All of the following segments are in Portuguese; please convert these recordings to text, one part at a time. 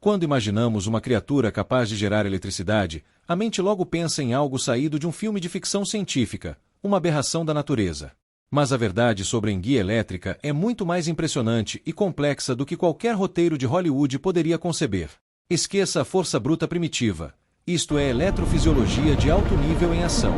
Quando imaginamos uma criatura capaz de gerar eletricidade, a mente logo pensa em algo saído de um filme de ficção científica, uma aberração da natureza. Mas a verdade sobre a enguia elétrica é muito mais impressionante e complexa do que qualquer roteiro de Hollywood poderia conceber. Esqueça a força bruta primitiva. Isto é eletrofisiologia de alto nível em ação.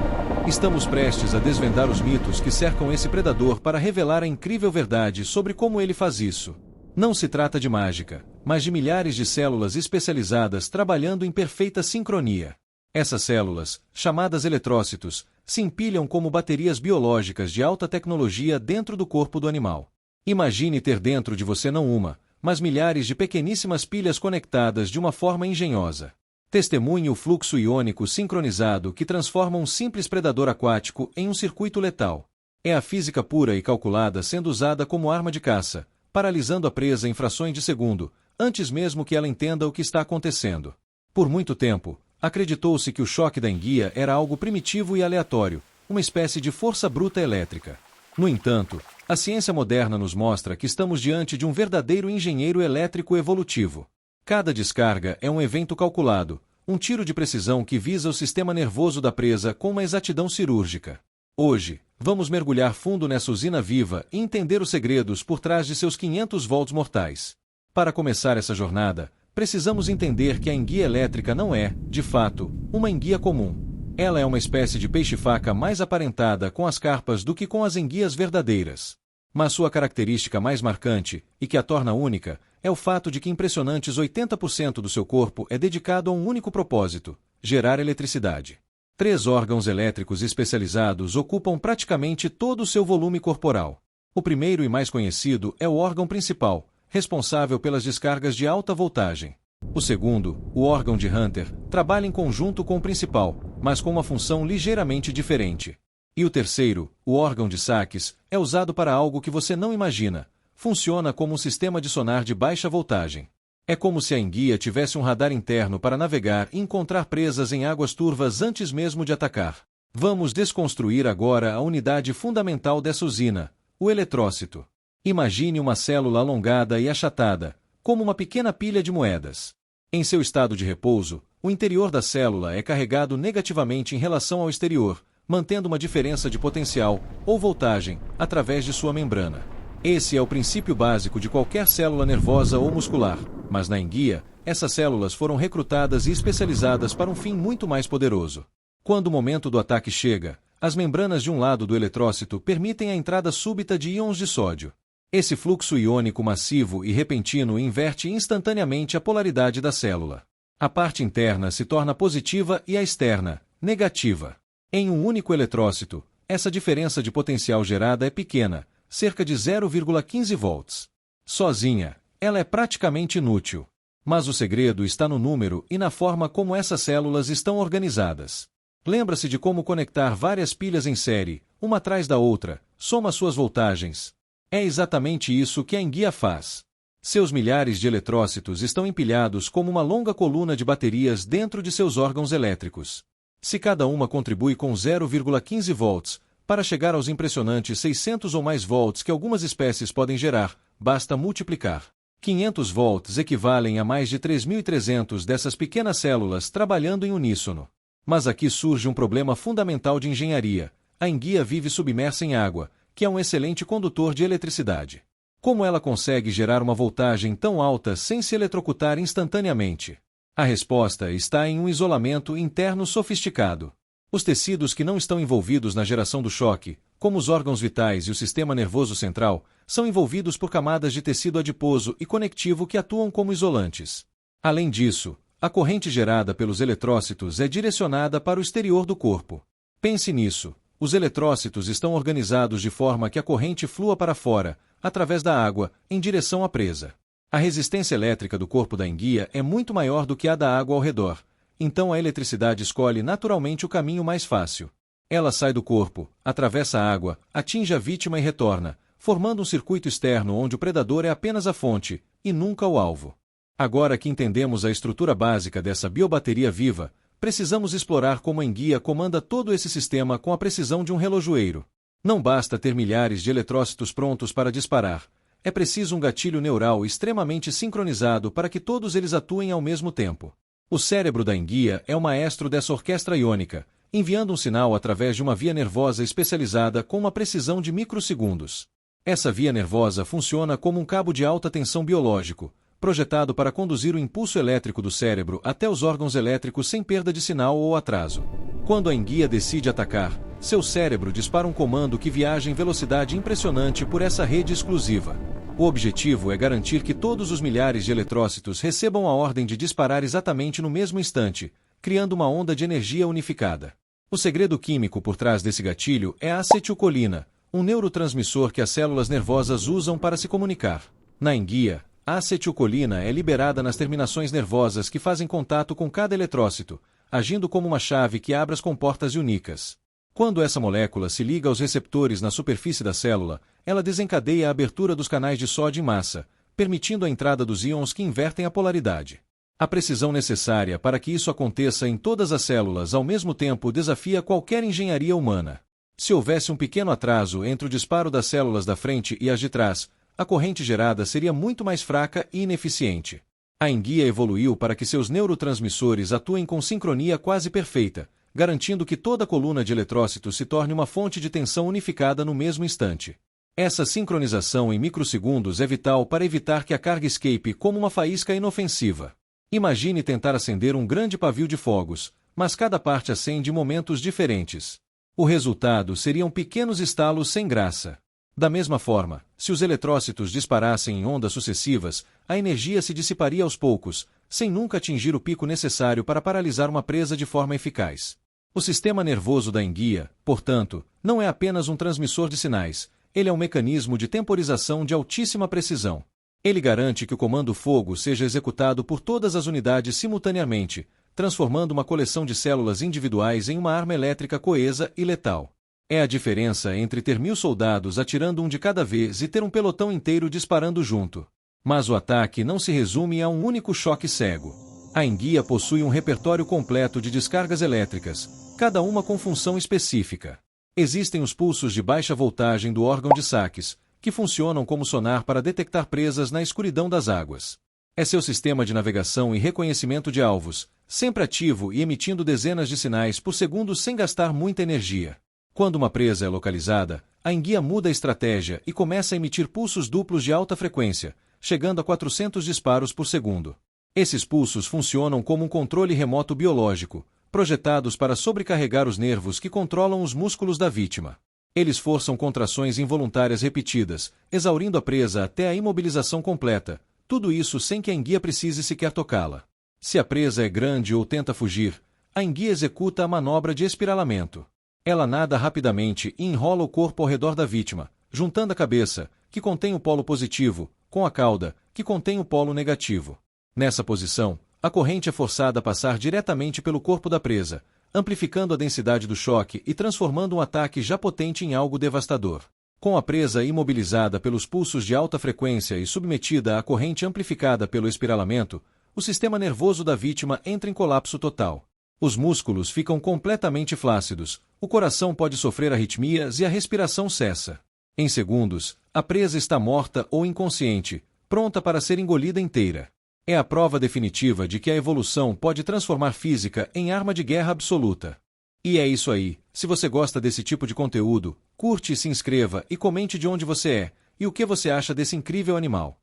Estamos prestes a desvendar os mitos que cercam esse predador para revelar a incrível verdade sobre como ele faz isso. Não se trata de mágica, mas de milhares de células especializadas trabalhando em perfeita sincronia. Essas células, chamadas eletrócitos, se empilham como baterias biológicas de alta tecnologia dentro do corpo do animal. Imagine ter dentro de você não uma, mas milhares de pequeníssimas pilhas conectadas de uma forma engenhosa. Testemunhe o fluxo iônico sincronizado que transforma um simples predador aquático em um circuito letal. É a física pura e calculada sendo usada como arma de caça, paralisando a presa em frações de segundo, antes mesmo que ela entenda o que está acontecendo. Por muito tempo, acreditou-se que o choque da enguia era algo primitivo e aleatório, uma espécie de força bruta elétrica. No entanto, a ciência moderna nos mostra que estamos diante de um verdadeiro engenheiro elétrico evolutivo. Cada descarga é um evento calculado, um tiro de precisão que visa o sistema nervoso da presa com uma exatidão cirúrgica. Hoje, vamos mergulhar fundo nessa usina viva e entender os segredos por trás de seus 500 volts mortais. Para começar essa jornada, precisamos entender que a enguia elétrica não é, de fato, uma enguia comum. Ela é uma espécie de peixe-faca mais aparentada com as carpas do que com as enguias verdadeiras. Mas sua característica mais marcante, e que a torna única, é o fato de que impressionantes 80% do seu corpo é dedicado a um único propósito: gerar eletricidade. 3 órgãos elétricos especializados ocupam praticamente todo o seu volume corporal. O primeiro e mais conhecido é o órgão principal, responsável pelas descargas de alta voltagem. O segundo, o órgão de Hunter, trabalha em conjunto com o principal, mas com uma função ligeiramente diferente. E o terceiro, o órgão de saques, é usado para algo que você não imagina. Funciona como um sistema de sonar de baixa voltagem. É como se a enguia tivesse um radar interno para navegar e encontrar presas em águas turvas antes mesmo de atacar. Vamos desconstruir agora a unidade fundamental dessa usina, o eletrócito. Imagine uma célula alongada e achatada, como uma pequena pilha de moedas. Em seu estado de repouso, o interior da célula é carregado negativamente em relação ao exterior, mantendo uma diferença de potencial, ou voltagem, através de sua membrana. Esse é o princípio básico de qualquer célula nervosa ou muscular, mas na enguia, essas células foram recrutadas e especializadas para um fim muito mais poderoso. Quando o momento do ataque chega, as membranas de um lado do eletrócito permitem a entrada súbita de íons de sódio. Esse fluxo iônico massivo e repentino inverte instantaneamente a polaridade da célula. A parte interna se torna positiva e a externa, negativa. Em um único eletrócito, essa diferença de potencial gerada é pequena, cerca de 0,15 volts. Sozinha, ela é praticamente inútil. Mas o segredo está no número e na forma como essas células estão organizadas. Lembra-se de como conectar várias pilhas em série, uma atrás da outra, soma suas voltagens. É exatamente isso que a enguia faz. Seus milhares de eletrócitos estão empilhados como uma longa coluna de baterias dentro de seus órgãos elétricos. Se cada uma contribui com 0,15 volts, para chegar aos impressionantes 600 ou mais volts que algumas espécies podem gerar, basta multiplicar. 500 volts equivalem a mais de 3.300 dessas pequenas células trabalhando em uníssono. Mas aqui surge um problema fundamental de engenharia. A enguia vive submersa em água, que é um excelente condutor de eletricidade. Como ela consegue gerar uma voltagem tão alta sem se eletrocutar instantaneamente? A resposta está em um isolamento interno sofisticado. Os tecidos que não estão envolvidos na geração do choque, como os órgãos vitais e o sistema nervoso central, são envolvidos por camadas de tecido adiposo e conectivo que atuam como isolantes. Além disso, a corrente gerada pelos eletrócitos é direcionada para o exterior do corpo. Pense nisso. Os eletrócitos estão organizados de forma que a corrente flua para fora, através da água, em direção à presa. A resistência elétrica do corpo da enguia é muito maior do que a da água ao redor, então a eletricidade escolhe naturalmente o caminho mais fácil. Ela sai do corpo, atravessa a água, atinge a vítima e retorna, formando um circuito externo onde o predador é apenas a fonte, e nunca o alvo. Agora que entendemos a estrutura básica dessa biobateria viva, precisamos explorar como a enguia comanda todo esse sistema com a precisão de um relojoeiro. Não basta ter milhares de eletrócitos prontos para disparar. é preciso um gatilho neural extremamente sincronizado para que todos eles atuem ao mesmo tempo. O cérebro da enguia é o maestro dessa orquestra iônica, enviando um sinal através de uma via nervosa especializada com uma precisão de microsegundos. Essa via nervosa funciona como um cabo de alta tensão biológico, projetado para conduzir o impulso elétrico do cérebro até os órgãos elétricos sem perda de sinal ou atraso. Quando a enguia decide atacar, seu cérebro dispara um comando que viaja em velocidade impressionante por essa rede exclusiva. O objetivo é garantir que todos os milhares de eletrócitos recebam a ordem de disparar exatamente no mesmo instante, criando uma onda de energia unificada. O segredo químico por trás desse gatilho é a acetilcolina, um neurotransmissor que as células nervosas usam para se comunicar. Na enguia, a acetilcolina é liberada nas terminações nervosas que fazem contato com cada eletrócito, agindo como uma chave que abre as comportas únicas. Quando essa molécula se liga aos receptores na superfície da célula, ela desencadeia a abertura dos canais de sódio em massa, permitindo a entrada dos íons que invertem a polaridade. A precisão necessária para que isso aconteça em todas as células ao mesmo tempo desafia qualquer engenharia humana. Se houvesse um pequeno atraso entre o disparo das células da frente e as de trás, a corrente gerada seria muito mais fraca e ineficiente. A enguia evoluiu para que seus neurotransmissores atuem com sincronia quase perfeita, garantindo que toda a coluna de eletrócitos se torne uma fonte de tensão unificada no mesmo instante. Essa sincronização em microsegundos é vital para evitar que a carga escape como uma faísca inofensiva. Imagine tentar acender um grande pavio de fogos, mas cada parte acende em momentos diferentes. O resultado seriam pequenos estalos sem graça. Da mesma forma, se os eletrócitos disparassem em ondas sucessivas, a energia se dissiparia aos poucos, sem nunca atingir o pico necessário para paralisar uma presa de forma eficaz. O sistema nervoso da enguia, portanto, não é apenas um transmissor de sinais, ele é um mecanismo de temporização de altíssima precisão. Ele garante que o comando fogo seja executado por todas as unidades simultaneamente, transformando uma coleção de células individuais em uma arma elétrica coesa e letal. É a diferença entre ter 1000 soldados atirando um de cada vez e ter um pelotão inteiro disparando junto. Mas o ataque não se resume a um único choque cego. A enguia possui um repertório completo de descargas elétricas, cada uma com função específica. Existem os pulsos de baixa voltagem do órgão de saques, que funcionam como sonar para detectar presas na escuridão das águas. É seu sistema de navegação e reconhecimento de alvos, sempre ativo e emitindo dezenas de sinais por segundo sem gastar muita energia. Quando uma presa é localizada, a enguia muda a estratégia e começa a emitir pulsos duplos de alta frequência, chegando a 400 disparos por segundo. Esses pulsos funcionam como um controle remoto biológico, projetados para sobrecarregar os nervos que controlam os músculos da vítima. Eles forçam contrações involuntárias repetidas, exaurindo a presa até a imobilização completa, tudo isso sem que a enguia precise sequer tocá-la. Se a presa é grande ou tenta fugir, a enguia executa a manobra de espiralamento. Ela nada rapidamente e enrola o corpo ao redor da vítima, juntando a cabeça, que contém o polo positivo, com a cauda, que contém o polo negativo. Nessa posição, a corrente é forçada a passar diretamente pelo corpo da presa, amplificando a densidade do choque e transformando um ataque já potente em algo devastador. Com a presa imobilizada pelos pulsos de alta frequência e submetida à corrente amplificada pelo espiralamento, o sistema nervoso da vítima entra em colapso total. Os músculos ficam completamente flácidos, o coração pode sofrer arritmias e a respiração cessa. Em segundos, a presa está morta ou inconsciente, pronta para ser engolida inteira. É a prova definitiva de que a evolução pode transformar física em arma de guerra absoluta. E é isso aí. Se você gosta desse tipo de conteúdo, curte e se inscreva e comente de onde você é e o que você acha desse incrível animal.